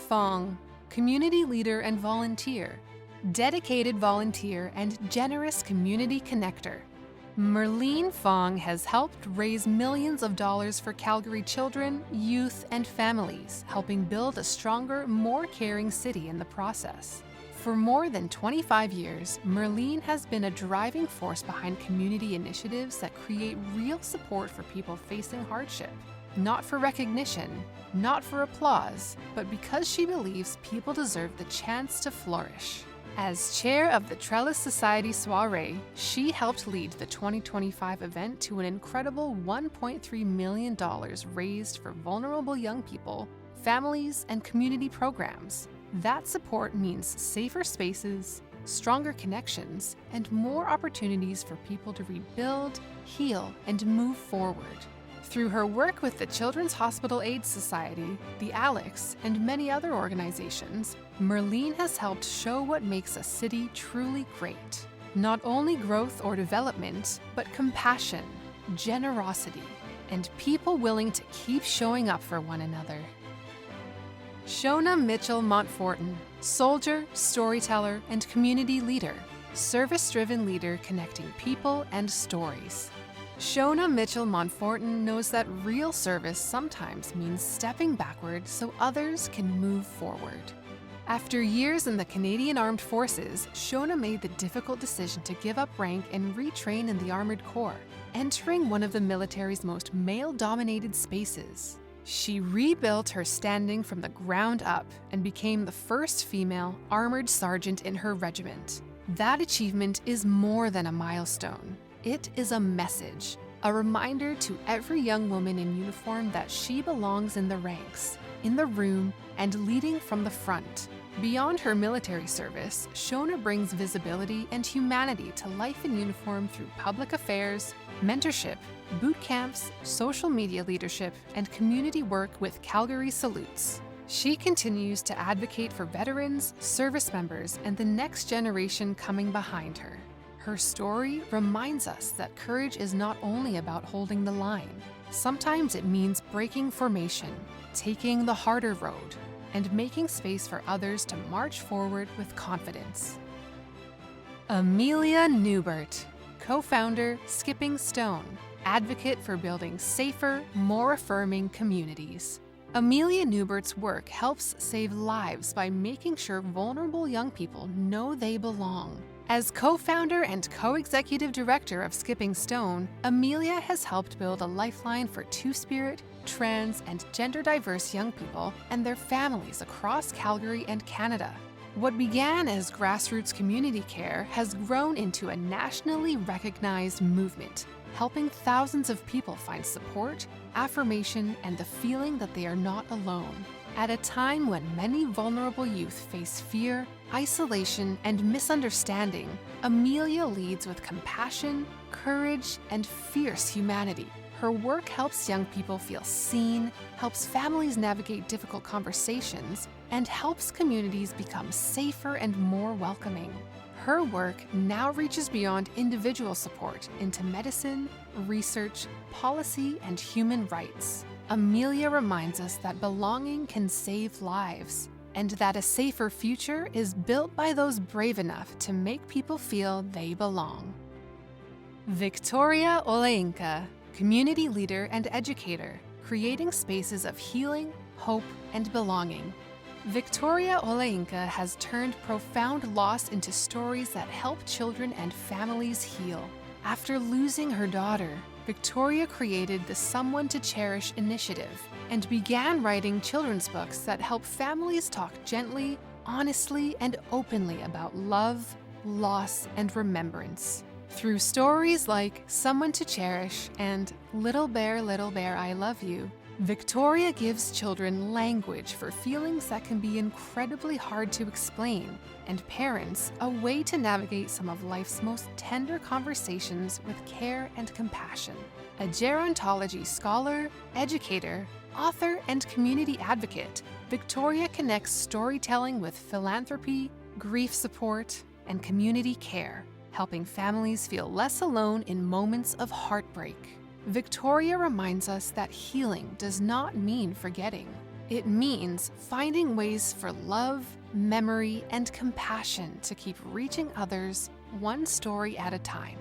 Fong, community leader and volunteer, dedicated volunteer and generous community connector. Merlene Fong has helped raise millions of dollars for Calgary children, youth, and families, helping build a stronger, more caring city in the process. For more than 25 years, Merlene has been a driving force behind community initiatives that create real support for people facing hardship. Not for recognition, not for applause, but because she believes people deserve the chance to flourish. As chair of the Trellis Society Soiree, she helped lead the 2025 event to an incredible $1.3 million raised for vulnerable young people, families, and community programs. That support means safer spaces, stronger connections, and more opportunities for people to rebuild, heal, and move forward. Through her work with the Children's Hospital Aid Society, the Alex, and many other organizations, Merlene has helped show what makes a city truly great. Not only growth or development, but compassion, generosity, and people willing to keep showing up for one another. Shona Mitchell Montfortin, soldier, storyteller, and community leader, service-driven leader connecting people and stories. Shona Mitchell Montfortin knows that real service sometimes means stepping backward so others can move forward. After years in the Canadian Armed Forces, Shona made the difficult decision to give up rank and retrain in the Armored Corps, entering one of the military's most male-dominated spaces. She rebuilt her standing from the ground up and became the first female armored sergeant in her regiment. That achievement is more than a milestone. It is a message, a reminder to every young woman in uniform that she belongs in the ranks, in the room, and leading from the front. Beyond her military service, Shona brings visibility and humanity to life in uniform through public affairs, mentorship, boot camps, social media leadership, and community work with Calgary Salutes. She continues to advocate for veterans, service members, and the next generation coming behind her. Her story reminds us that courage is not only about holding the line. Sometimes it means breaking formation, taking the harder road, and making space for others to march forward with confidence. Amelia Newbert, co-founder, Skipping Stone, advocate for building safer, more affirming communities. Amelia Newbert's work helps save lives by making sure vulnerable young people know they belong. As co-founder and co-executive director of Skipping Stone, Amelia has helped build a lifeline for two-spirit, trans, and gender-diverse young people and their families across Calgary and Canada. What began as grassroots community care has grown into a nationally recognized movement, helping thousands of people find support, affirmation, and the feeling that they are not alone. At a time when many vulnerable youth face fear, isolation, and misunderstanding, Amelia leads with compassion, courage, and fierce humanity. Her work helps young people feel seen, helps families navigate difficult conversations, and helps communities become safer and more welcoming. Her work now reaches beyond individual support into medicine, research, policy, and human rights. Amelia reminds us that belonging can save lives, and that a safer future is built by those brave enough to make people feel they belong. Victoria Oleinka, community leader and educator, creating spaces of healing, hope, and belonging. Victoria Oleinka has turned profound loss into stories that help children and families heal. After losing her daughter, Victoria created the Someone to Cherish initiative and began writing children's books that help families talk gently, honestly, and openly about love, loss, and remembrance. Through stories like Someone to Cherish and Little Bear, I Love You, Victoria gives children language for feelings that can be incredibly hard to explain, and parents a way to navigate some of life's most tender conversations with care and compassion. A gerontology scholar, educator, author, and community advocate, Victoria connects storytelling with philanthropy, grief support, and community care, helping families feel less alone in moments of heartbreak. Victoria reminds us that healing does not mean forgetting. It means finding ways for love, memory, and compassion to keep reaching others one story at a time.